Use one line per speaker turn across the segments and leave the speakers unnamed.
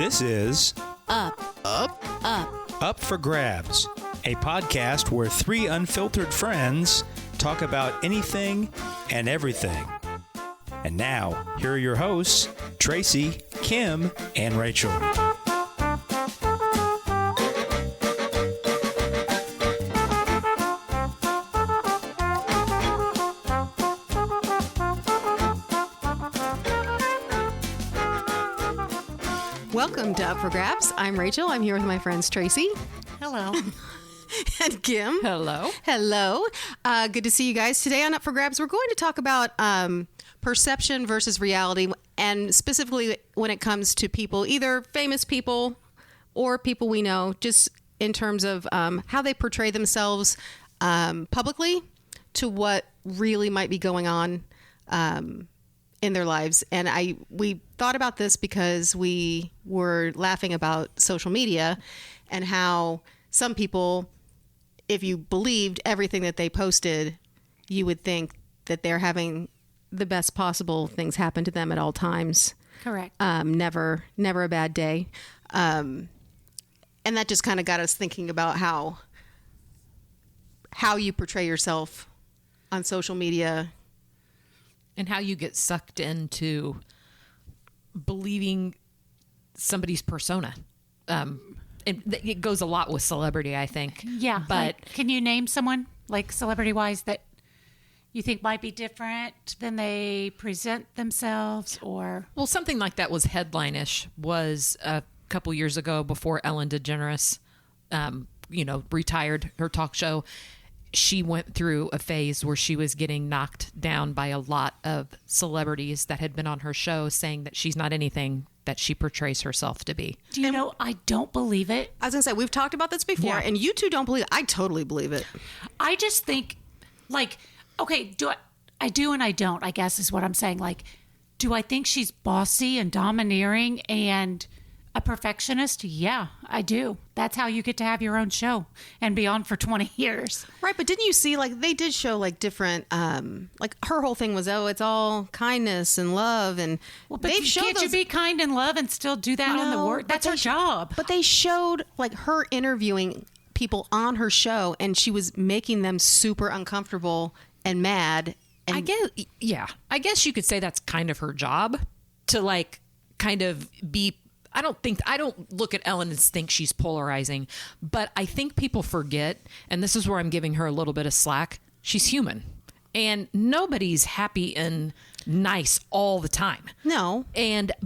This is
Up
for Grabs, a podcast where three unfiltered friends talk about anything and everything. And now, here are your hosts, Tracy, Kim, and Rachel.
Welcome to Up for Grabs. I'm Rachel. I'm here with my friends Tracy.
Hello.
And Kim.
Hello.
Hello. Good to see you guys. Today on Up for Grabs, we're going to talk about perception versus reality, and specifically when it comes to people, either famous people or people we know, just in terms of how they portray themselves publicly to what really might be going on in their lives. And we thought about this because we were laughing about social media and how some people, if you believed everything that they posted, you would think that they're having the best possible things happen to them at all times.
Correct.
Never a bad day. And that just kind of got us thinking about how you portray yourself on social media.
And how you get sucked into believing somebody's persona. It goes a lot with celebrity, I think.
Yeah.
But
like, can you name someone, like celebrity-wise, that you think might be different than they present themselves? Or
well, something like that was headline-ish, was a couple years ago before Ellen DeGeneres, retired her talk show. She went through a phase where she was getting knocked down by a lot of celebrities that had been on her show, saying that she's not anything that she portrays herself to be.
do you know, I don't believe it.
I was going to say, we've talked about this before,
Yeah.
and you two don't believe it. I totally believe it.
I just think, like, okay, I do and I don't, I guess is what I'm saying. Like, do I think she's bossy and domineering and a perfectionist? Yeah, I do. That's how you get to have your own show and be on for 20 years.
Right, but didn't you see, like, they did show, like, different, like, her whole thing was, it's all kindness and love, and
Well, but
they've showed
can't you
those-
be kind and love and still do that on the
No,
work?
but
That's her
they-
job.
But they showed, like, her interviewing people on her show, and she was making them super uncomfortable and mad. And
I guess you could say that's kind of her job to, like, kind of be. I don't look at Ellen and think she's polarizing, but I think people forget, and this is where I'm giving her a little bit of slack. She's human, and nobody's happy and nice all the time.
No.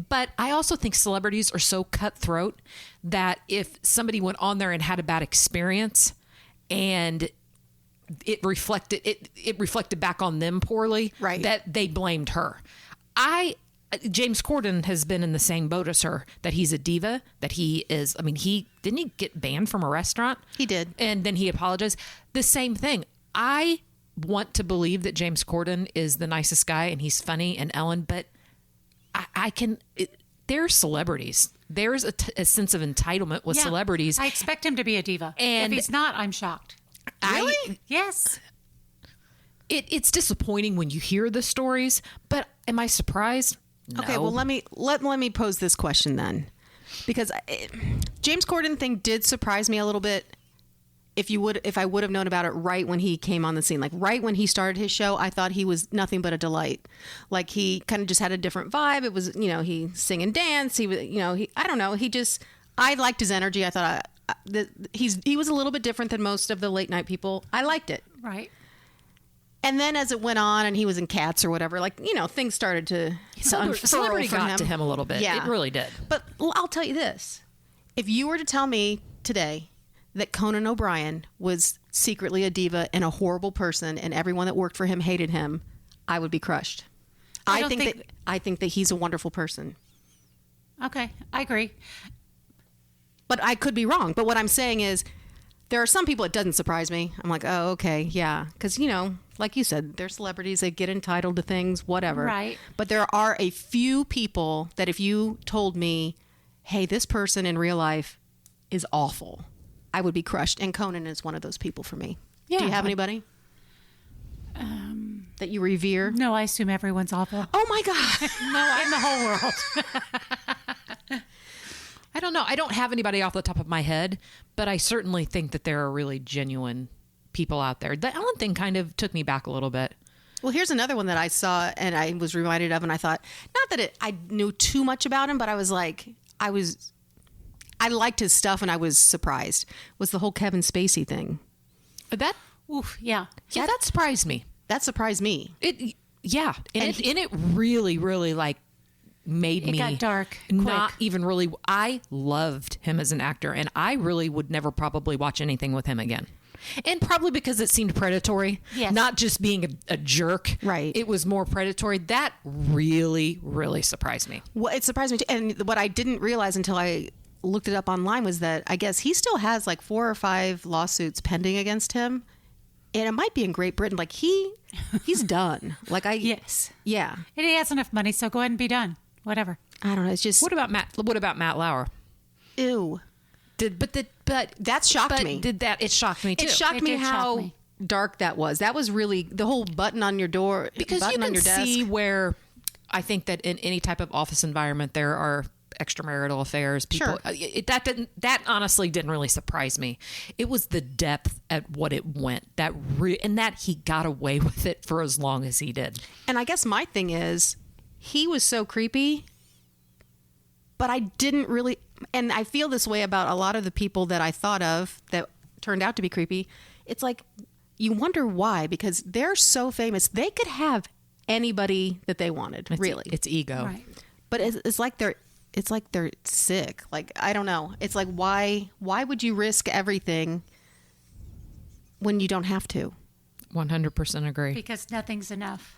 But I also think celebrities are so cutthroat that if somebody went on there and had a bad experience and it reflected back on them poorly,
Right.
that they blamed her. James Corden has been in the same boat as her, that he's a diva, that he is, he get banned from a restaurant?
He did.
And then he apologized. The same thing. I want to believe that James Corden is the nicest guy and he's funny, and Ellen, but they're celebrities. There's a sense of entitlement with
Yeah.
celebrities.
I expect him to be a diva.
And
if he's not, I'm shocked.
Really?
Yes.
It's disappointing when you hear the stories, but am I surprised? No.
Okay, well, let me pose this question then, because James Corden thing did surprise me a little bit. If I would have known about it right when he came on the scene, like right when he started his show, I thought he was nothing but a delight. Like, he kind of just had a different vibe. It was, he sing and dance. He was, I don't know. I liked his energy. I thought he was a little bit different than most of the late night people. I liked it.
Right.
And then as it went on and he was in Cats or whatever, like, things started to unfurl
Celebrity
for
got
him.
to him a little bit.
Yeah.
It really did.
But I'll tell you this. If you were to tell me today that Conan O'Brien was secretly a diva and a horrible person and everyone that worked for him hated him, I would be crushed. I think that he's a wonderful person.
Okay. I agree.
But I could be wrong. But what I'm saying is, there are some people it doesn't surprise me. I'm like, oh, okay, yeah. Because, like you said, they're celebrities. They get entitled to things, whatever.
Right.
But there are a few people that if you told me, hey, this person in real life is awful, I would be crushed. And Conan is one of those people for me.
Yeah.
Do you have anybody that you revere?
No, I assume everyone's awful.
Oh, my God.
No, in the whole world.
I don't know. I don't have anybody off the top of my head, but I certainly think that there are really genuine people out there. The Ellen thing kind of took me back a little bit.
Well, here's another one that I saw and I was reminded of, and I thought, not that I knew too much about him, but I was like, I liked his stuff and I was surprised, was the whole Kevin Spacey thing.
That,
Oof, yeah.
yeah, that surprised me.
That surprised me.
Yeah. And it really, really like made me
got dark
not
quick.
even really. I loved him as an actor, and I really would never probably watch anything with him again. And probably because it seemed predatory,
Yes.
not just being a jerk.
Right.
It was more predatory. That really, really surprised me.
Well, it surprised me too. And what I didn't realize until I looked it up online was that I guess he still has like 4 or 5 lawsuits pending against him. And it might be in Great Britain. Like he's done. Like
Yes.
yeah.
And he has enough money, so go ahead and be done. Whatever.
I don't know. It's just,
What about Matt Lauer?
ew.
But
That shocked me.
It shocked me too.
It shocked
It
me
did shock
how
me.
dark that was. That was really the whole button on your door.
Because you
button on
can
your desk.
see where I think that in any type of office environment there are extramarital affairs. People,
Sure.
that honestly didn't really surprise me. It was the depth at what it went and that he got away with it for as long as he did.
And I guess my thing is, he was so creepy, but I didn't really, and I feel this way about a lot of the people that I thought of that turned out to be creepy. It's like, you wonder why, because they're so famous. They could have anybody that they wanted, really.
It's ego.
Right.
But it's like they're sick. Like, I don't know. It's like, why would you risk everything when you don't have to?
100% agree.
Because nothing's enough.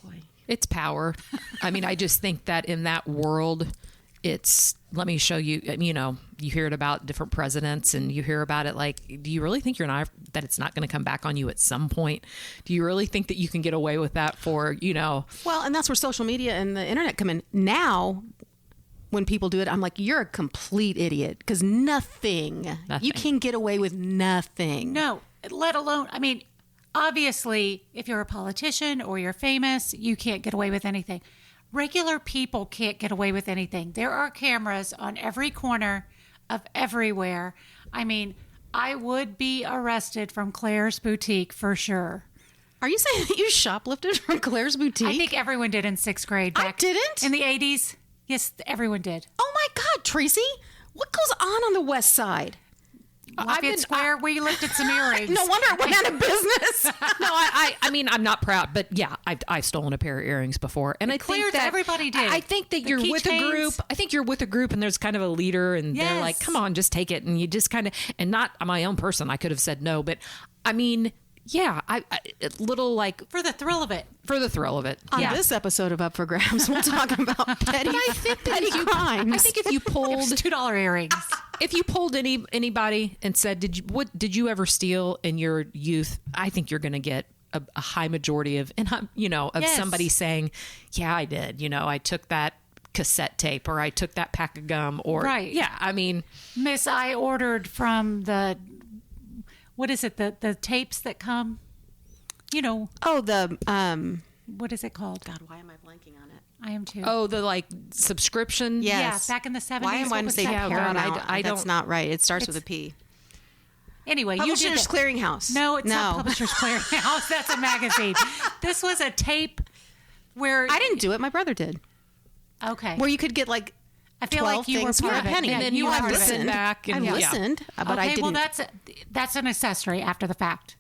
Boy.
It's power. I mean, I just think that in that world, let me show you, you hear it about different presidents and you hear about it like, do you really think that it's not going to come back on you at some point? Do you really think that you can get away with that for,
Well, and that's where social media and the internet come in. Now, when people do it, I'm like, you're a complete idiot because nothing. You can get away with nothing.
No, let alone, I mean, obviously, if you're a politician or you're famous, you can't get away with anything. Regular people can't get away with anything. There are cameras on every corner of everywhere. I mean, I would be arrested from Claire's Boutique for sure.
Are you saying that you shoplifted from Claire's Boutique?
I think everyone did in 6th grade.
I didn't.
In the 80s. Yes, everyone did.
Oh my God, Tracy. What goes on the West Side?
Lafayette Square, we lifted some earrings.
No wonder it went out of business.
No, I mean, I'm not proud, but yeah, I've stolen a pair of earrings before, and I
Claire's,
think that
everybody did.
I think that
The
you're with a
keychains.
group. I think you're with a group, and there's kind of a leader, and they're
Yes.
like, "Come on, just take it," and you just kind of, and not my own person. I could have said no, but I mean, yeah, I little like
For the thrill of it.
for the thrill of it.
On
Yeah.
this episode of Up for Grabs, we'll talk about petty crimes.
I think if you pulled
$2 earrings.
if you pulled anybody and said, did you ever steal in your youth? I think you're going to get a high majority of
Yes.
somebody saying, yeah, I did. I took that cassette tape or I took that pack of gum or
Right.
yeah. I mean,
Miss, I ordered from the, what is it? The tapes that come,
Oh, the
what is it called?
God, why am I blanking on it?
I am too.
oh, the like subscription.
Yes.
Yeah, back in the 70s.
Why am I
what
going to
was
say
that?
Paramount?
I
That's
don't-
not right. It starts with a P.
Anyway, you did
Publishers
that.
Clearinghouse.
No, it's not Publishers Clearinghouse. That's a magazine. This was a tape where
I didn't do it. My brother did.
Okay.
Where you could get like
I feel
12
like you were
things for
part
a
of it.
penny.
Yeah,
And then
you
you
were
have
part
to
of it.
send back. And
I
yeah.
listened, but I
Okay,
didn't.
well that's an accessory after the fact.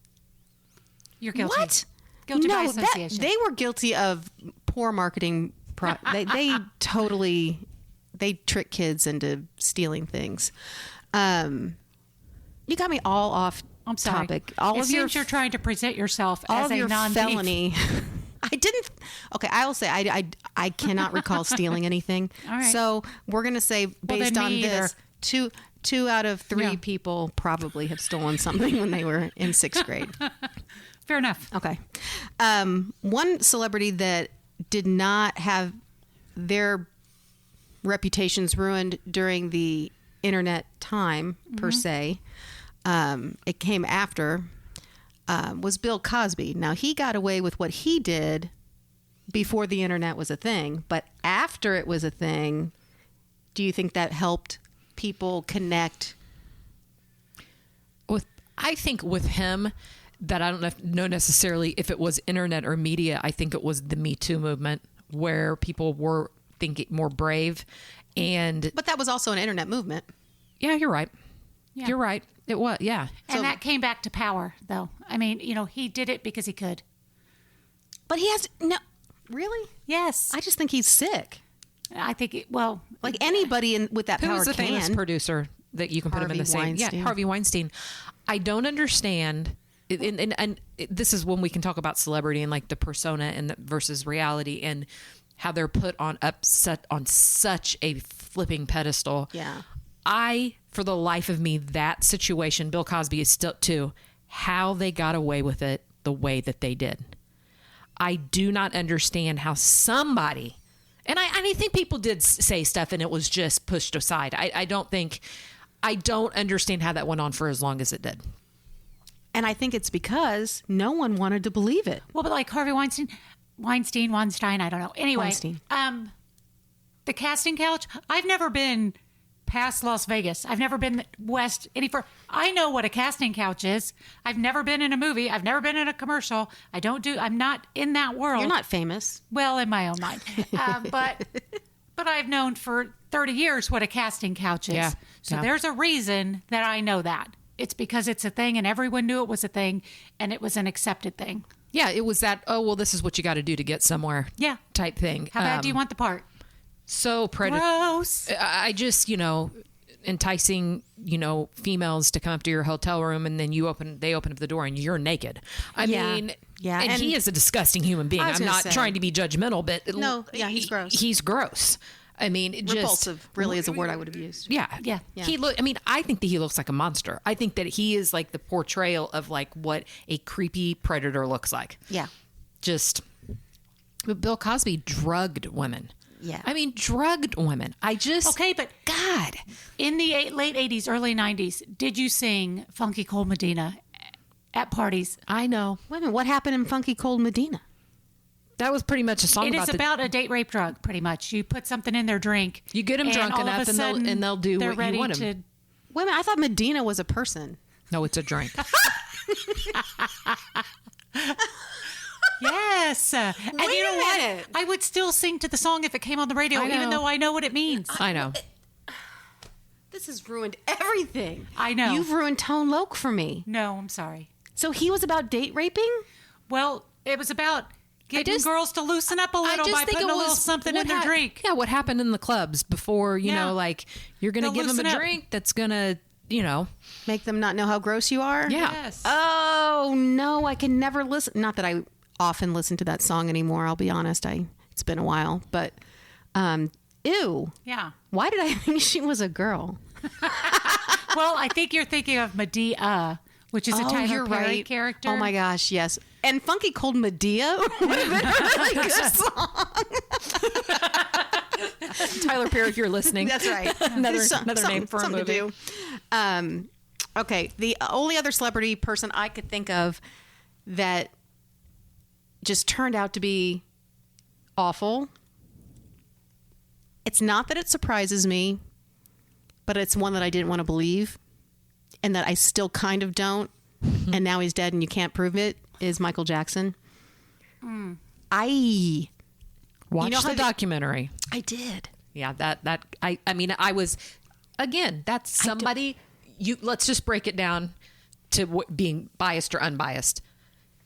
You're guilty.
What?
Guilty by
no,
association.
they were guilty of poor marketing. They totally trick kids into stealing things. You got me all off
I'm sorry.
topic. All
it
of your
seems you're trying to present yourself
all
as
of
a
your
non-thief.
felony. I didn't. Okay, I will say I cannot recall stealing anything.
All right.
So we're gonna say based
then
on
me
this, two out of three
Yeah.
people probably have stolen something when they were in 6th grade.
Fair enough.
Okay. One celebrity that did not have their reputations ruined during the internet time, per se, it came after, was Bill Cosby. Now, he got away with what he did before the internet was a thing, but after it was a thing, do you think that helped people connect?
I think with him, that I don't know necessarily if it was internet or media. I think it was the Me Too movement where people were thinking more brave, and
But that was also an internet movement.
yeah, you're right. You're right. It was, yeah.
And that came back to power, though. I mean, he did it because he could.
But he has no. Really?
Yes.
I just think he's sick.
I think,
Like anybody with that
Who
power
was the famous
can.
producer that you can put him in
Harvey
the same?
Weinstein.
Yeah, Harvey Weinstein. I don't understand. And this is when we can talk about celebrity and like the persona and versus reality and how they're put on upset on such a flipping pedestal.
Yeah.
For the life of me, that situation, Bill Cosby is still too, how they got away with it the way that they did. I do not understand how somebody, and I think people did say stuff and it was just pushed aside. I don't understand how that went on for as long as it did.
And I think it's because no one wanted to believe it.
but like Harvey Weinstein, I don't know. Anyway,
Weinstein.
The casting couch, I've never been past Las Vegas. I've never been west any further. I know what a casting couch is. I've never been in a movie. I've never been in a commercial. I'm not in that world.
You're not famous.
Well, in my own mind. But I've known for 30 years what a casting couch is.
Yeah.
So
Yeah.
there's a reason that I know that. It's because it's a thing and everyone knew it was a thing and it was an accepted thing.
Yeah, it was that, oh, well, this is what you got to do to get somewhere
Yeah.
type thing.
How bad do you want the part?
So predatory.
Gross.
I just, enticing, females to come up to your hotel room and then they open up the door and you're naked. I mean,
Yeah.
and he is a disgusting human being.
I was
I'm
gonna
not
say.
trying to be judgmental, but
No, yeah, he's gross.
He's gross. I mean, it just
Repulsive really is a word I would have used.
Yeah.
Yeah.
I think that he looks like a monster. I think that he is like the portrayal of like what a creepy predator looks like.
Yeah.
But Bill Cosby drugged women.
Yeah.
I mean, drugged women.
Okay, but
God.
in the late 80s, early 90s, did you sing Funky Cold Medina at parties?
I know.
Wait a minute. What happened in Funky Cold Medina?
That was pretty much a song
It
about
is
the
about a date rape drug, pretty much. You put something in their drink.
You get 'em
and
drunk
all of a
enough and
sudden,
they'll do
they're
what you
ready
want 'em.
to.
Wait a minute. I thought Medina was a person.
No, it's a drink.
Yes. And
Wait
you know
a
what?
minute.
I would still sing to the song if it came on the radio,
I know.
even though I know what it means.
I know.
This has ruined everything.
I know.
You've ruined Tone Loc for me.
No, I'm sorry.
So he was about date raping?
Well, it was about getting
just-
girls to loosen up a little by putting a little something in their drink.
Yeah, what happened in the clubs before,
Yeah.
like you're going to
They'll
give them a
loosen up.
drink that's going to,
Make them not know how gross you are?
yeah.
Yes.
Oh, no. I can never listen. Not that I often listen to that song anymore. I'll be honest. It's been a while. But, ew.
Yeah.
Why did I think she was a girl?
Well, I think you're thinking of Medea, which is a Tyler Perry character.
Oh my gosh, yes. And Funky Cold Medea would have been a really good song.
Tyler Perry, if you're listening.
That's right.
Another
Something-
name for a
something
movie.
to do. Okay, the only other celebrity person I could think of that just turned out to be awful. It's not that it surprises me, but it's one that I didn't want to believe and that I still kind of don't. And now he's dead and you can't prove it, is Michael Jackson. I
Watch
know how
the
they-
documentary.
did.
Yeah, I mean, I was, again, that's somebody, let's just break it down to being biased or unbiased.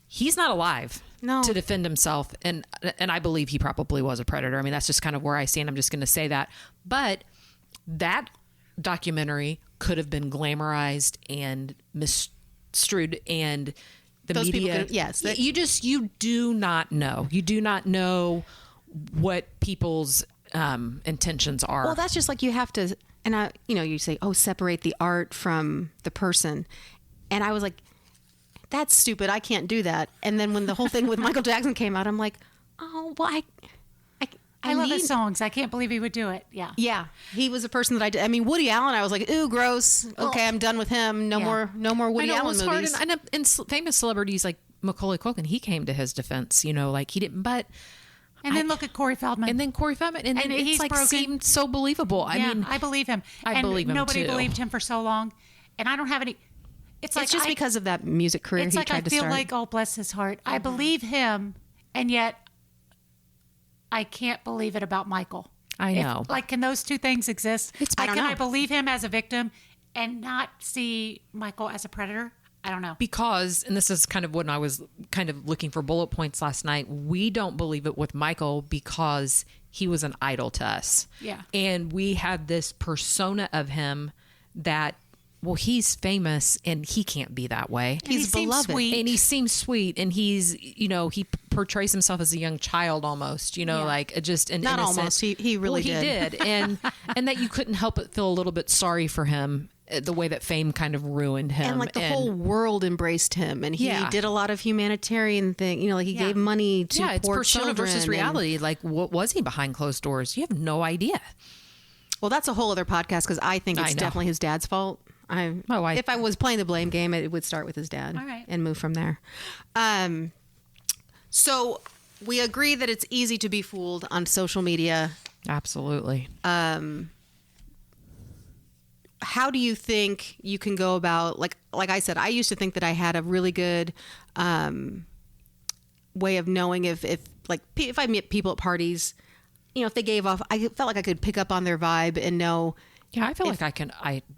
He's not alive
No.
to defend himself. And I believe he probably was a predator. I mean, that's just kind of where I stand. I'm just going to say that. But that documentary could have been glamorized and misstrued, and the
Those people
media.
could- yes, that-
You do not know. You do not know what people's intentions are.
Well, that's just like you have to, and you say, oh, separate the art from the person. And I was like, that's stupid. I can't do that. And then when the whole thing with Michael Jackson came out, I'm like, oh, well,
I love
need-
his songs. I can't believe he would do it. Yeah.
Yeah, he was a person that I did. I mean, Woody Allen. I was like, ooh, gross. Okay, I'm done with him. No
Yeah.
more
I
Woody
know, it
Allen
was hard.
movies.
And famous celebrities like Macaulay Culkin, he came to his defense, like he didn't, but
And then look at Corey Feldman.
And then Corey Feldman, and then
he's
it's like
broken.
seemed so believable. I mean,
I believe him.
I believe him
nobody
too.
believed him for so long, and I don't have any. It's like
It's just because of that music career
It's
he
like
tried
I
to
feel
start.
like, oh, bless his heart. I believe him, and yet I can't believe it about Michael.
I know.
Like, can those two things exist?
I don't
can
know.
I believe him as a victim and not see Michael as a predator? I don't know.
Because, and this is kind of when I was kind of looking for bullet points last night, we don't believe it with Michael because he was an idol to us.
Yeah.
And we had this persona of him that, well, he's famous and he can't be that way.
And he
He's
seems
beloved.
sweet.
And he seems sweet, and he's, you know, he portrays himself as a young child almost, you know,
Yeah.
like just an
Not
innocent.
almost. He really
Well, he
did.
did. And that you couldn't help but feel a little bit sorry for him, the way that fame kind of ruined him.
And like the whole world embraced him, and he
Yeah.
did a lot of humanitarian thing. You know, like he
Yeah.
gave money to
yeah, it's
poor
persona
children
versus
and-
reality. Like, what was he behind closed doors? You have no idea.
Well, that's a whole other podcast because I think
I
it's
know.
definitely his dad's fault. If I was playing the blame game, it would start with his dad
All right.
and move from there. So we agree that it's easy to be fooled on social media.
Absolutely.
How do you think you can go about, like I said, I used to think that I had a really good way of knowing if I met people at parties, you know, if they gave off, I felt like I could pick up on their vibe and know
Yeah, I feel like I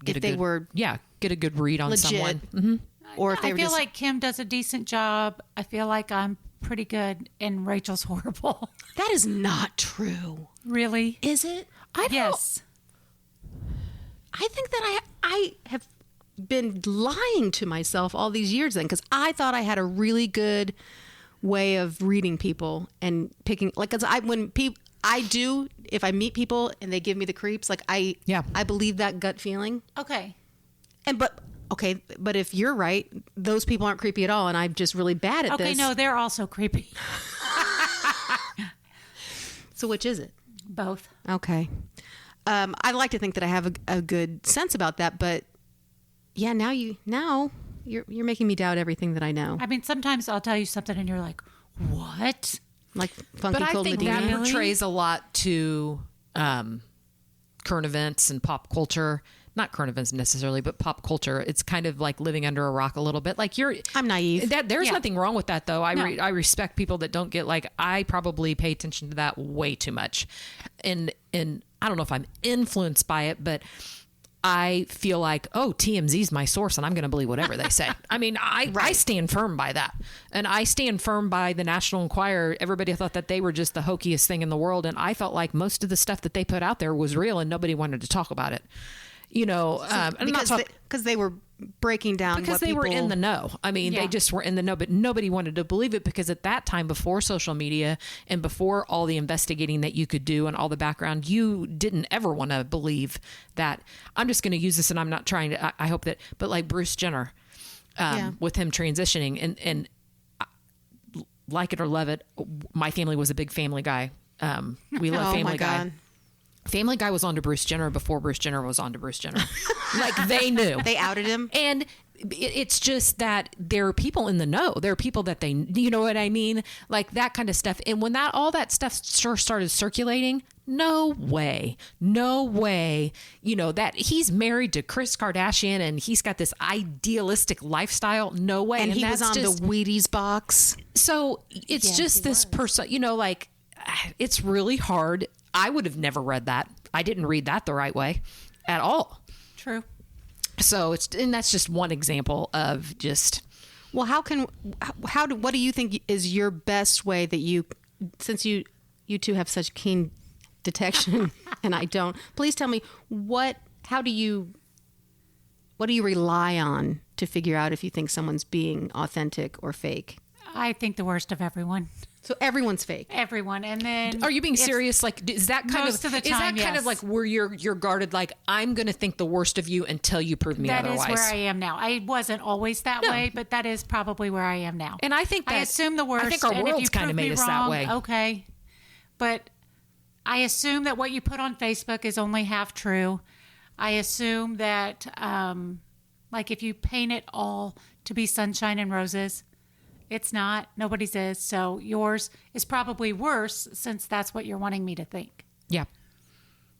get
if
a
they
good,
were
get a good read on
legit.
someone. Mm-hmm.
Or if they
I
were
feel
just
like Kim does a decent job. I feel like I'm pretty good, and Rachel's horrible.
that is not true.
Really?
Is it?
Yes.
I think that I have been lying to myself all these years then, because I thought I had a really good way of reading people and picking, like, because if I meet people and they give me the creeps, like I believe that gut feeling.
Okay.
But if you're right, those people aren't creepy at all, and I'm just really bad at this.
Okay, no, they're also creepy.
So which is it?
Both.
Okay. I like to think that I have a good sense about that, but yeah, now you're making me doubt everything that I know.
I mean, sometimes I'll tell you something and you're like, what?
Like Funky
But I
Cold
think
Medina.
that portrays a lot to current events and pop culture. Not current events necessarily, but pop culture. It's kind of like living under a rock a little bit. Like
I'm naive.
There's
Yeah.
nothing wrong with that, though. I
No.
I respect people that don't get, like, I probably pay attention to that way too much, and I don't know if I'm influenced by it, but I feel like, oh, TMZ's my source, and I'm going to believe whatever they say. I mean, I stand firm by that, and I stand firm by the National Enquirer. Everybody thought that they were just the hokiest thing in the world, and I felt like most of the stuff that they put out there was real, and nobody wanted to talk about it. You know, I'm not talking.
because they were breaking down
Because
what
they were
people-
in the know. I mean,
Yeah.
they just were in the know, but nobody wanted to believe it because at that time, before social media and before all the investigating that you could do and all the background, you didn't ever want to believe that. I'm just going to use this, and I'm not trying to, I hope that, but like Bruce Jenner,
Yeah.
with him transitioning and like it or love it, my family was a big Family Guy. We love
Oh
Family
my
Guy.
God.
Family Guy was on to Bruce Jenner before Bruce Jenner was on to Bruce Jenner. Like, they knew.
They outed him.
And it's just that there are people in the know. There are people that you know what I mean? Like that kind of stuff. And when all that stuff started circulating, no way, you know, that he's married to Kris Kardashian and he's got this idealistic lifestyle. No way.
And he was
that's
on
just,
the Wheaties box.
so it's just this person, you know, like it's really hard. I would have never read that. I didn't read that the right way at all.
True.
So that's just one example of just.
Well, what do you think is your best way that you, since you two have such keen detection and I don't, please tell me what do you rely on to figure out if you think someone's being authentic or fake?
I think the worst of everyone.
So everyone's fake.
Everyone. And then.
Are you being serious? Like, is that kind
Most of the
is that
time,
kind of
yes.
like where you're guarded? Like, I'm going to think the worst of you until you prove me
That is
otherwise.
where I am now. I wasn't always that
No.
way, but that is probably where I am now.
And I think
I
that-
assume the worst.
I think our
and if
world's
you
kinda
prove
made
me
us that
wrong,
way.
Okay, but I assume that what you put on Facebook is only half true. I assume that, like, if you paint it all to be sunshine and roses, It's not. Nobody's is. So yours is probably worse since that's what you're wanting me to think.
Yeah.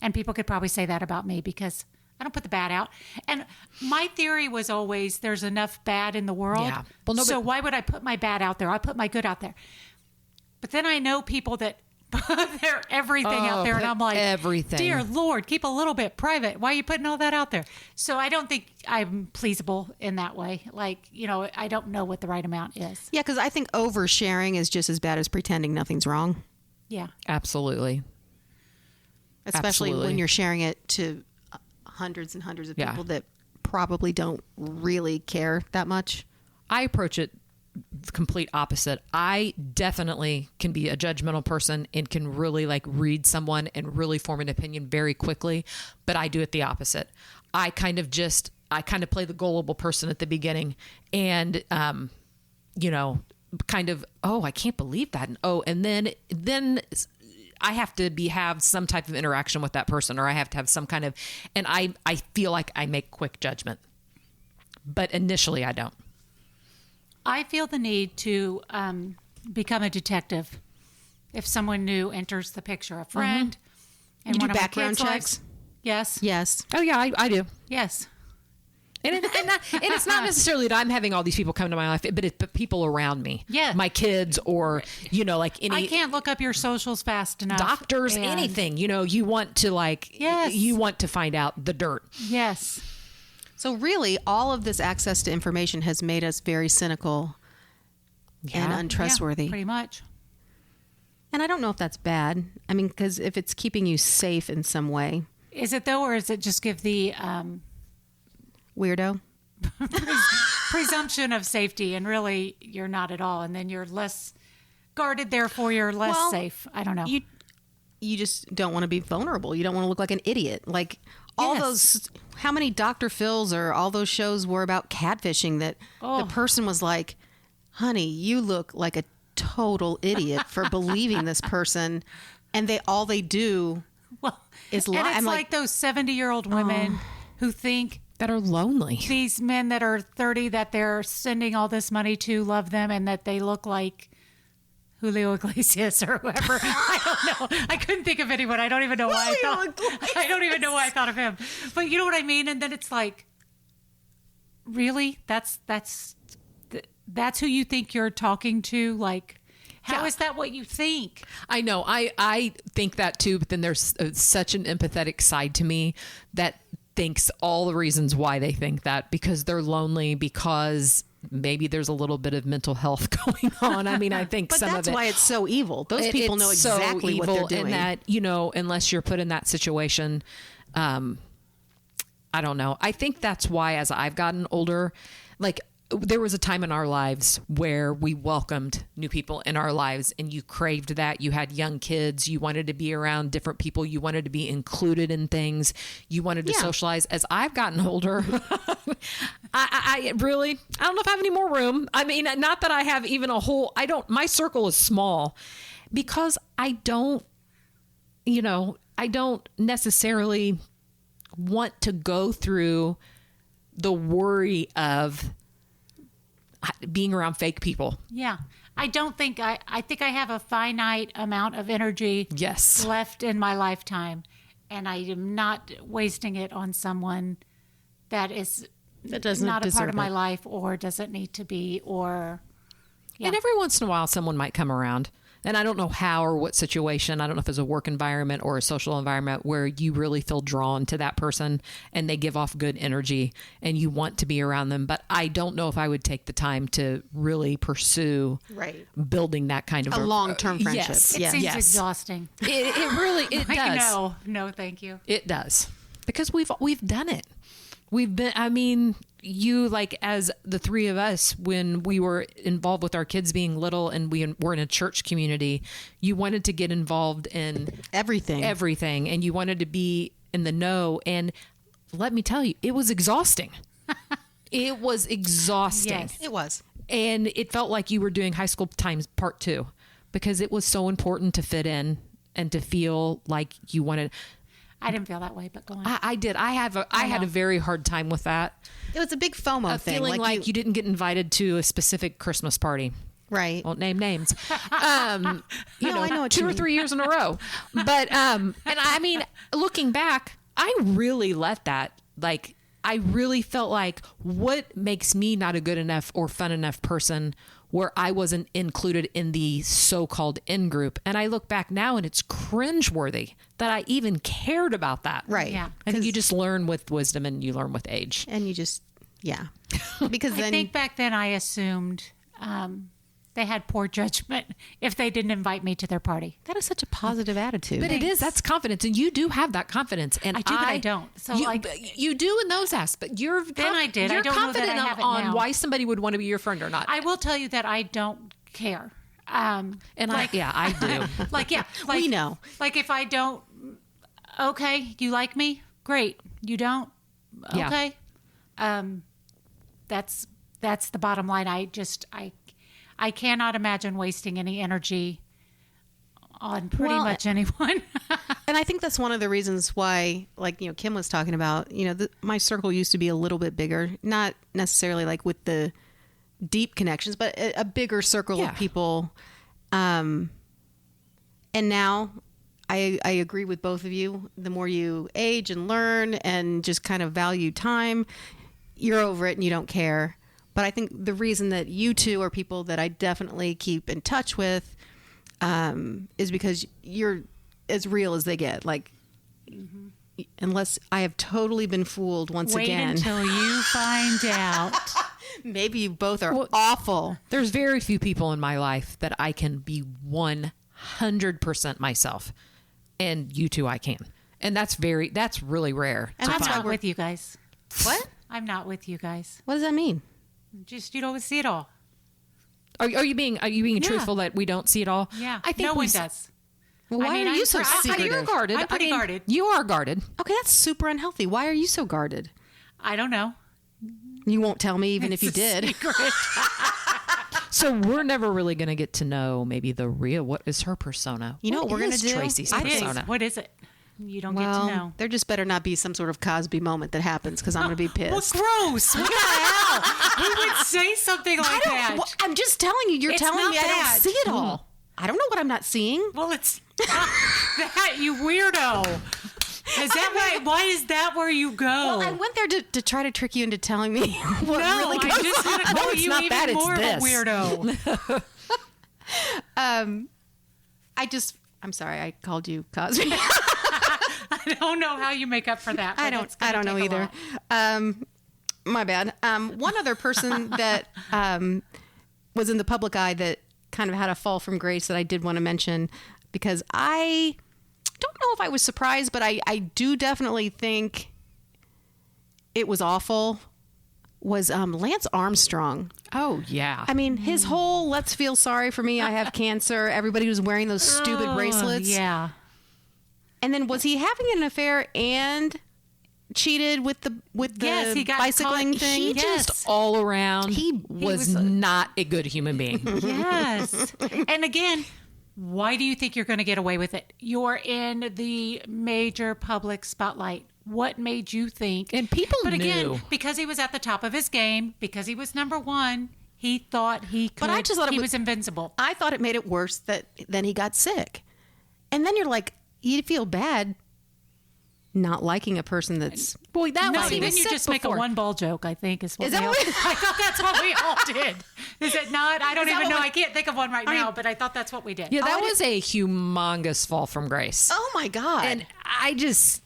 And people could probably say that about me because I don't put the bad out. And my theory was always there's enough bad in the world.
Yeah. Well, no,
so
but-
why would I put my bad out there? I put my good out there. But then I know people that put their everything out there, and
put
I'm like,
everything.
dear Lord, keep a little bit private. Why are you putting all that out there? So I don't think I'm pleasable in that way. Like, I don't know what the right amount is.
Yeah, because I think oversharing is just as bad as pretending nothing's wrong,
Yeah.
Absolutely.
especially
Absolutely.
when you're sharing it to hundreds and hundreds of
Yeah.
people that probably don't really care that much.
I approach it the complete opposite. I definitely can be a judgmental person and can really like read someone and really form an opinion very quickly, but I do it the opposite. I kind of play the gullible person at the beginning and kind of, oh, I can't believe that. And then I have to have some type of interaction with that person, or I have to have some kind of, and I feel like I make quick judgment, but initially I don't.
I feel the need to become a detective. If someone new enters the picture, a friend, and
You do
one of my
background
kids
checks?
likes- Yes.
Yes.
Oh yeah, I do.
Yes.
And it's not necessarily that I'm having all these people come to my life, but people around me.
Yeah.
My kids or, like any
I can't look up your socials fast enough.
doctors,
And-
anything, you want to
Yes.
you want to find out the dirt.
Yes.
So really, all of this access to information has made us very cynical and
Yeah.
untrustworthy.
Yeah, pretty much.
And I don't know if that's bad. I mean, because if it's keeping you safe in some way,
Is it though, or is it just give the
weirdo.
presumption of safety and really you're not at all, and then you're less guarded, therefore you're less
Well,
safe? I don't know.
You just don't want to be vulnerable. You don't want to look like an idiot. Like all
Yes.
those, how many Dr. Phil's or all those shows were about catfishing that the person was like, honey, you look like a total idiot for believing this person. And all they do
well,
is
and
lie.
it's
I'm
like
like,
those 70-year-old women who think
That are lonely.
these men that are 30 that they're sending all this money to love them, and that they look like Julio Iglesias or whoever. I don't know. I couldn't think of anyone. I don't even know why I don't even know why I thought of him. But you know what I mean? And then it's like, really? That's who you think you're talking to? Like, how is that what you think?
I know. I think that too, but then there's such an empathetic side to me that thinks all the reasons why they think that, because they're lonely, because maybe there's a little bit of mental health going on. I mean, I think
but
some
that's
of it.
why it's so evil. Those people know
it's so
exactly what they're
evil
doing.
in that, unless you're put in that situation, I don't know. I think that's why as I've gotten older, like there was a time in our lives where we welcomed new people in our lives, and you craved that. You had young kids. You wanted to be around different people. You wanted to be included in things. You wanted to
Yeah.
socialize. As I've gotten older, I don't know if I have any more room. I mean, not that I have even my circle is small because I don't necessarily want to go through the worry of being around fake people.
Yeah. I don't think I think I have a finite amount of energy
Yes.
left in my lifetime, and I am not wasting it on someone that
doesn't
not a part
deserve
of my
it.
life or doesn't need to be, or
And every once in a while, someone might come around. And I don't know how or what situation. I don't know if it's a work environment or a social environment where you really feel drawn to that person and they give off good energy and you want to be around them. But I don't know if I would take the time to really pursue
Right.
building that kind of
A long-term friendship.
Yes.
it
Yeah.
seems
Yes.
exhausting.
It really
Like,
does.
no, thank you.
It does, because we've done it. We've been. I mean, you like as the three of us when we were involved with our kids being little, and we were in a church community. You wanted to get involved in
Everything.
everything, and you wanted to be in the know. And let me tell you, it was exhausting. It was exhausting.
Yes.
It was.
And it felt like you were doing high school times part 2, because it was so important to fit in and to feel like you wanted.
I didn't feel that way, but go on.
I did. I had a very hard time with that.
It was a big FOMO
Of
thing.
feeling like you didn't get invited to a specific Christmas party.
Right.
Won't name names. You
No, I know what
2
you
or
mean.
3 years in a row. But and I mean, looking back, I really let that, like, I really felt like, what makes me not a good enough or fun enough person where I wasn't included in the so-called in-group? And I look back now and it's cringeworthy that I even cared about that.
Right.
Yeah.
I think you just learn with wisdom and you learn with age.
And you just, yeah. Because
I
then
think back then I assumed they had poor judgment if they didn't invite me to their party.
that is such a positive attitude.
But it is, that's confidence. And you do have that confidence. And
I do, but I don't. So,
you,
like-
you do in those aspects. You're
Then I did. I
You're
don't know that I
confident
have it
on
now.
why somebody would want to be your friend or not.
I will tell you that I don't care.
And I do.
Like, yeah. Like,
We know.
Like, if I don't, okay, you like me? Great. You don't?
Yeah.
Okay. That's the bottom line. I cannot imagine wasting any energy on pretty
Well,
much anyone.
And I think that's one of the reasons why, like, Kim was talking about, my circle used to be a little bit bigger, not necessarily like with the deep connections, but a bigger circle
Yeah.
of people. And now I agree with both of you. The more you age and learn and just kind of value time, you're over it and you don't care. But I think the reason that you two are people that I definitely keep in touch with is because you're as real as they get. Like, unless I have totally been fooled once
Wait
again.
until you find out.
Maybe you both are awful.
There's very few people in my life that I can be 100% myself. And you two, I can. And that's really rare.
And
I'm
that's why
not with you guys.
What?
I'm not with you guys.
What does that mean?
Just, you don't see it all.
Are you being truthful that we don't see it all?
Yeah.
I think
no
we
one does.
Well, why
mean,
are you
I'm
so
pr- I'm pretty-
secretive?
You're guarded.
I'm pretty guarded.
You are guarded.
Okay, that's super unhealthy. Why are you so guarded?
I don't know.
You won't tell me even if you
It's a
did.
secret.
So we're never really going to get to know maybe the real, what is her persona?
You know what we're gonna
is
do?
Tracy's
I
It is.
persona.
What is it? You don't get
Well,
to know.
there just better not be some sort of Cosby moment that happens because I'm going to be pissed.
gross. What the hell? Who would say something like that?
Well, I'm just telling you. You're
It's
telling
not
me I
that.
don't see it all. I don't know what I'm not seeing.
Well, it's not that, you weirdo. Is that right? Why is that where you go?
Well, I went there to try to trick you into telling me what
no,
really
I'm
goes
just going to
No,
call
it's
you
not
even
that, it's
more
this.
of a weirdo.
I'm sorry, I called you Cosby.
I don't know how you make up for that.
I
but it's
don't
gonna
know
take a
either.
lot.
My bad. One other person that was in the public eye that kind of had a fall from grace that I did want to mention, because I don't know if I was surprised, but I do definitely think it was awful, was Lance Armstrong.
Oh, yeah.
I mean, his whole "let's feel sorry for me, I have cancer." Everybody was wearing those stupid bracelets.
Yeah.
And then was he having an affair and cheated with the
Yes, he got
bicycling
caught.
thing?
he
Yes.
just all around
He
was
was
not a good human being.
Yes. And again, why do you think you're going to get away with it? You're in the major public spotlight. What made you think?
And people
But again,
knew.
because he was at the top of his game, because he was number one, he thought he could.
But I just thought
he
it
was invincible.
I thought it made it worse that then he got sick. And then you're like, you feel bad not liking a person that's
Boy, that
No,
was he
then
was
you
sick
just make a
before.
one ball joke, I think. Is what
Is that
we all,
what-
I thought that's what we all did. Is it not? I don't
Is that
even
what
know.
we-
I can't think of one right now, but I thought that's what we did.
Yeah, that
Oh, I
was a humongous fall from grace.
oh my God.
And I just,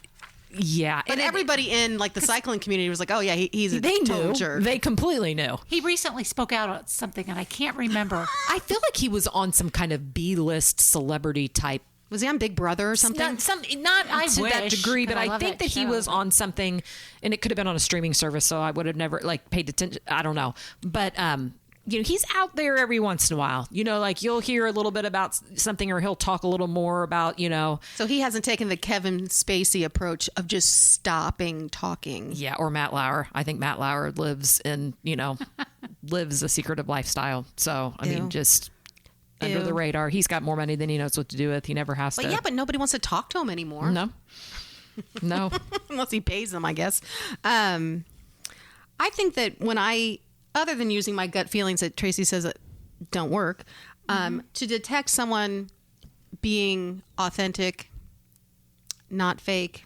yeah.
but
and
everybody in like the cycling community was like, oh yeah, he's a
they
total
knew.
jerk.
They completely knew.
He recently spoke out on something, and I can't remember.
I feel like he was on some kind of B-list celebrity type.
Was he on Big Brother or something?
Not
I
to that
wish,
degree, but
'cause I
I
love
think
that
that he
show.
was on something, and it could have been on a streaming service, so I would have never paid attention. I don't know, but he's out there every once in a while. Like you'll hear a little bit about something, or he'll talk a little more about.
So he hasn't taken the Kevin Spacey approach of just stopping talking.
Yeah, or Matt Lauer. I think Matt Lauer lives in, lives a secretive lifestyle. So, I
Ew.
mean, just under
Ew.
the radar. He's got more money than he knows what to do with. He never has
But
to.
yeah, but nobody wants to talk to him anymore.
No. No.
Unless he pays them, I guess. I think that other than using my gut feelings that Tracy says that don't work. To detect someone being authentic, not fake,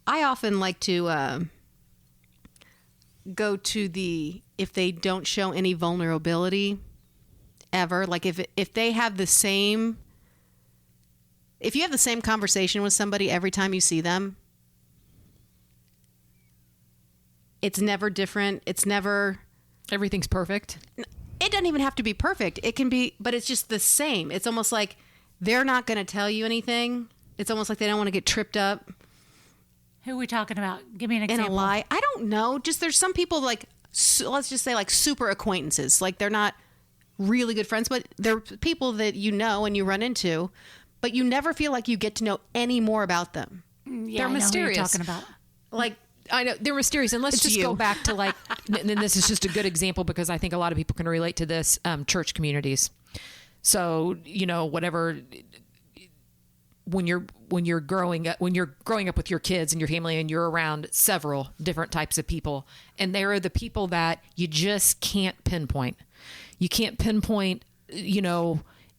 I often like to go to if they don't show any vulnerability ever, like if they have if you have the same conversation with somebody every time you see them, it's never different. It's never...
Everything's perfect.
It doesn't even have to be perfect. It can be, but it's just the same. It's almost like they're not going to tell you anything. It's almost like they don't want to get tripped up
Who are we talking about? Give me an
in
example.
a lie. I don't know. Just there's some people like, let's just say like super acquaintances. Like they're not really good friends, but they're people that you know and you run into, but you never feel like you get to know any more about them.
Yeah,
They're
I know who
mysterious.
you're talking about.
Like,
I know they're mysterious, and let's
It's
just
you.
go back to like, and then this is just a good example because I think a lot of people can relate to this. Church communities. So whatever, when you're growing up with your kids and your family, and you're around several different types of people, and they are the people that you just can't pinpoint. You can't pinpoint,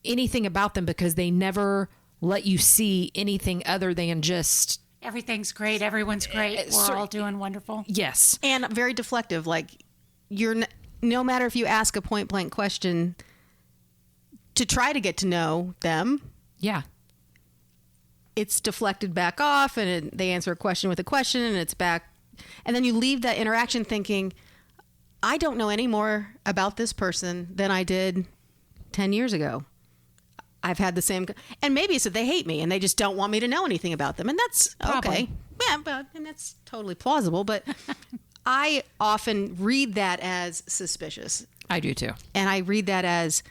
anything about them because they never let you see anything other than just.
Everything's great. Everyone's great. We're all doing wonderful.
Yes.
and very deflective. Like no matter if you ask a point blank question to try to get to know them,
Yeah.
it's deflected back off, and they answer a question with a question, and it's back. And then you leave that interaction thinking, I don't know any more about this person than I did 10 years ago. I've had the same, and maybe it's that they hate me and they just don't want me to know anything about them. And that's
Probably.
okay. Yeah, and that's totally plausible. But I often read that as suspicious.
I do too.
And I read that as,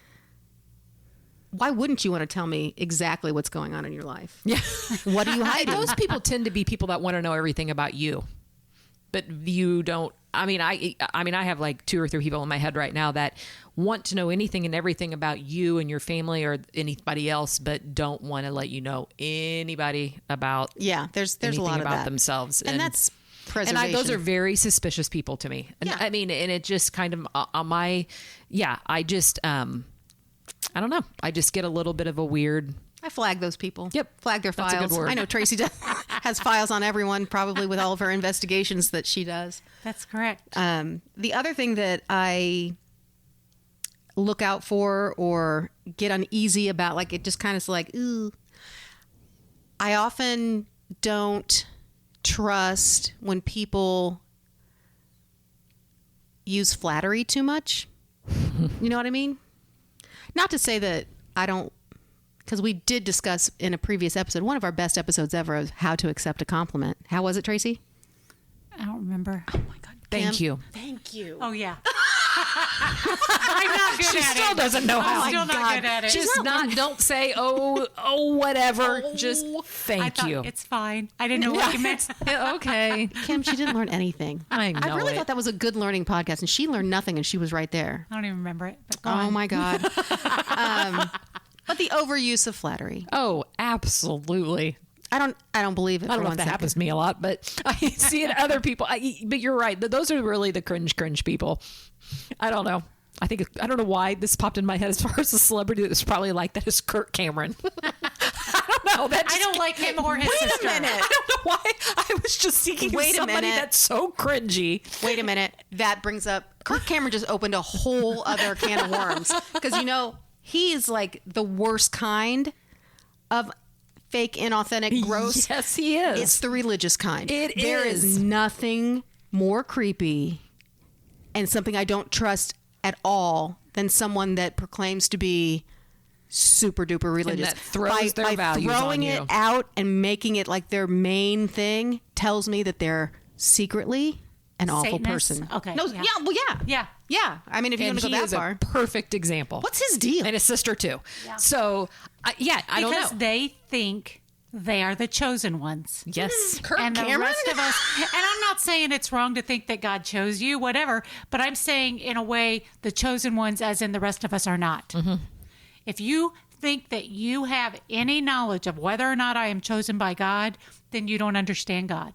why wouldn't you want to tell me exactly what's going on in your life?
Yeah.
What are you hiding?
Those people tend to be people that want to know everything about you, but you don't. I mean, I have like 2 or 3 people in my head right now that want to know anything and everything about you and your family or anybody else, but don't want to let you know anybody about.
Yeah, there's a
anything
lot of
about
that.
themselves,
and that's preservation.
And those are very suspicious people to me. And
Yeah.
I mean, and it just kind of on my, I just, I don't know. I just get a little bit of a weird.
I flag those people.
Yep.
Flag their
That's a good
files.
word.
I know Tracy has files on everyone, probably with all of her investigations that she does.
That's correct.
The other thing that I look out for or get uneasy about, like it just kind of is like, ooh, I often don't trust when people use flattery too much. You know what I mean? Not to say that I don't, because we did discuss in a previous episode, one of our best episodes ever, of how to accept a compliment. How was it, Tracy?
I don't remember.
Oh my God.
Thank
Kim,
you.
Thank you.
Oh, yeah. I'm not good
She
at
still
it.
doesn't know how.
I'm still not good at it.
Just not. Don't say whatever. Just
I
thank
thought
you.
it's fine. I didn't know what you meant.
Okay.
Kim, she didn't learn anything.
I know
really
it.
thought that was a good learning podcast, and she learned nothing, and she was right there.
I don't even remember it. But go
Oh
on.
my God. But the overuse of flattery,
Oh, absolutely.
I don't believe it.
I don't know if that happens to me a lot, but I see it in other people. But you're right. Those are really the cringe people. I don't know. I don't know why this popped in my head as far as a celebrity that's probably like that is Kirk Cameron. I don't know.
I don't like him or his sister.
Wait a minute.
I don't know why I was just seeking
Wait a
somebody
minute.
that's so cringy.
Wait a minute. That brings up Kirk Cameron just opened a whole other can of worms, because he is like the worst kind of fake, inauthentic, gross.
Yes, he is.
It's the religious kind.
It
There
is.
is nothing more creepy and something I don't trust at all than someone that proclaims to be super duper religious.
that throws their values
throwing
on
it
you.
out and making it like their main thing tells me that they're secretly an awful
Satanists?
person.
Okay,
No,
yeah.
well, yeah.
Yeah.
Yeah. I mean, if you
And
want to
he
go that
is
far.
a perfect example.
What's his deal?
And his sister too. So, I don't know.
Because they think they are the chosen ones.
Yes.
Kirk
And the
Cameron?
rest of us, and I'm not saying it's wrong to think that God chose you, whatever, but I'm saying in a way the chosen ones, as in the rest of us, are not.
Mm-hmm.
If you think that you have any knowledge of whether or not I am chosen by God, then you don't understand God.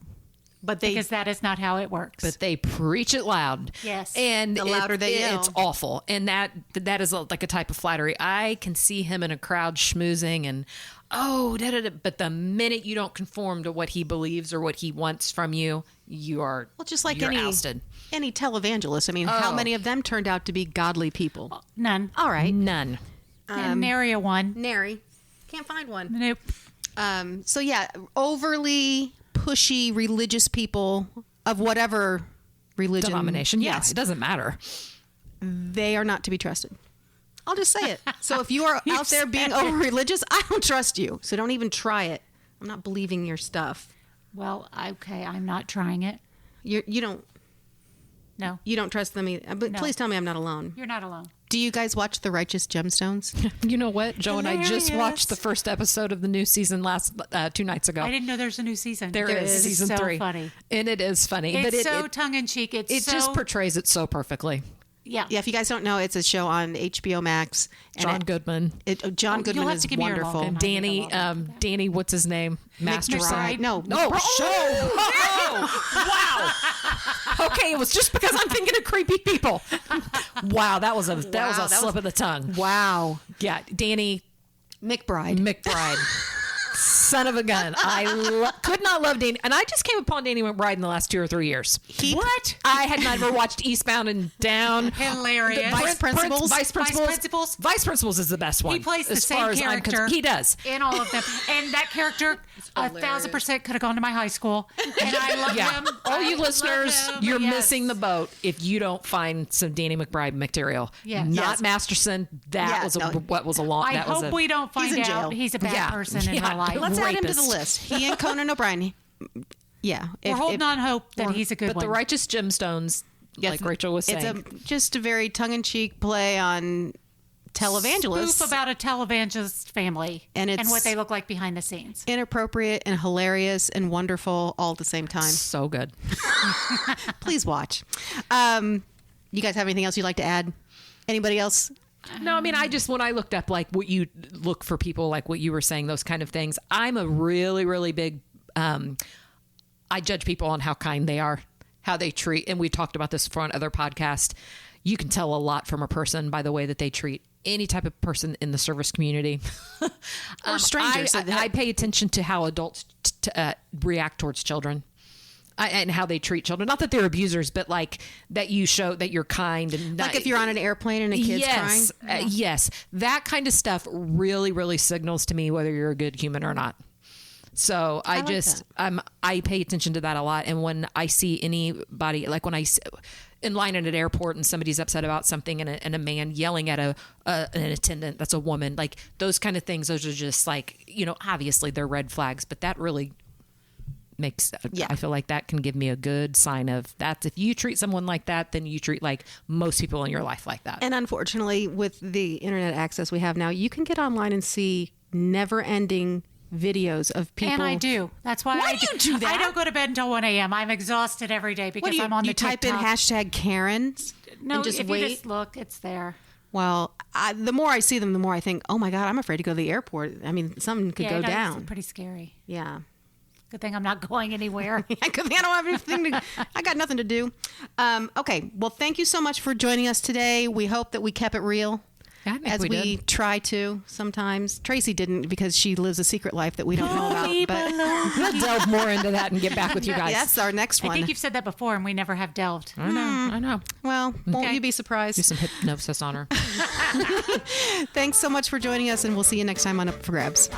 But they
because that is not how it works.
But they preach it loud.
Yes.
And
The louder they yell.
it's awful. And that is like a type of flattery. I can see him in a crowd schmoozing and, but the minute you don't conform to what he believes or what he wants from you, you're
just like
you're
any
ousted.
televangelist. I mean, how
Oh.
many of them turned out to be godly people?
None.
All right.
None.
And nary a one.
Nary. Can't find one.
Nope.
So yeah, overly pushy religious people of whatever religion
Denomination. Yeah,
yes,
it doesn't matter.
they are not to be trusted. I'll just say it. So if you are out there being over religious, I don't trust you. So don't even try it. I'm not believing your stuff.
Well, okay, I'm not trying it.
You don't
No,
trust them either. But
No.
please tell me I'm not alone.
you're not alone.
Do you guys watch The Righteous Gemstones?
You know what? Joe and I just
Hilarious.
watched the first episode of the new season 2 nights ago.
I didn't know there's a new season.
There is
It
season
so
3.
funny.
And it is funny.
It's
but it,
so
it,
tongue in cheek. It's
it
so,
just portrays it so perfectly.
yeah.
Yeah, if you guys don't know, it's a show on HBO Max. And
John Goodman.
John
you'll
Goodman
have
is
to give me your
wonderful.
login.
Danny, what's his name? Masterson.
McBride. No.
Wow. Okay, it was just because I'm thinking of creepy people. Wow, that was a slip of the tongue.
Wow.
Yeah, Danny
McBride.
McBride. Son of a gun. I could not love Danny. And I just came upon Danny McBride in the last 2 or 3 years.
What?
I had never watched Eastbound and Down.
Hilarious.
Vice Principals.
Vice Principals. Vice Principals is the best one.
He plays the
as
same
far as I'm
character.
concerned. He does.
In all of them. And that character, 1,000% could have gone to my high school. And I love him.
All you
I
listeners,
love him.
you're
Yes.
missing the boat if you don't find some Danny McBride material.
Yes.
Not
Yes.
Masterson. That
Yeah,
was
no.
what was a long.
I
that was
hope
a,
we don't find
in jail.
out he's a bad person in real life.
Let's add him to the
rapist.
list. He and Conan O'Brien. Yeah.
We're holding on hope that he's a good
But
one.
the Righteous Gemstones, like Rachel was saying,
It's just a very tongue-in-cheek play on televangelists.
Spoof about a televangelist family
And it's-
what they look like behind the scenes.
Inappropriate and hilarious and wonderful all at the same time.
so good.
Please watch. You guys have anything else you'd like to add? Anybody else?
No, I mean, when I looked up like what you look for people, like what you were saying, those kind of things. I'm a really, really big. I judge people on how kind they are, how they treat, and we talked about this on other podcasts. You can tell a lot from a person by the way that they treat any type of person in the service community
Or strangers.
I pay attention to how adults react towards children. And how they treat children. Not that they're abusers, but like that you show that you're kind and
like if you're on an airplane and a kid's crying.
yes, yes, that kind of stuff really, really signals to me whether you're a good human or not. So I pay attention to that a lot. And when I see anybody, like when I in line at an airport and somebody's upset about something and a man yelling at an attendant that's a woman, like those kind of things, those are just like, obviously they're red flags, but that really makes I feel like that can give me a good sign of that. If you treat someone like that, then you treat like most people in your life like that.
And unfortunately, with the internet access we have now, you can get online and see never-ending videos of people.
And I do. That's why
Why do you do that?
I don't go to bed until 1 a.m. I'm exhausted every day
What
because
do you,
I'm on
you
the
type in
TikTok.
hashtag Karens
No,
and just
if
wait?
you just look, it's there.
Well, the more I see them, the more I think, oh my God, I'm afraid to go to the airport. I mean, something could
Yeah,
go
no, it's
down.
pretty scary.
Yeah.
Good thing I'm not going anywhere.
I don't have anything to. I got nothing to do. Okay. Well, thank you so much for joining us today. We hope that we kept it real,
Yeah, I think
as
we
we
did.
try to. Sometimes Tracy didn't because she lives a secret life that we don't know about. But
We'll delve more into that and get back with you guys.
that's our next
I
one.
think you've said that before, and we never have delved.
I know.
Well, won't
Okay.
you be surprised?
Do some hypnosis on her.
Thanks so much for joining us, and we'll see you next time on Up for Grabs.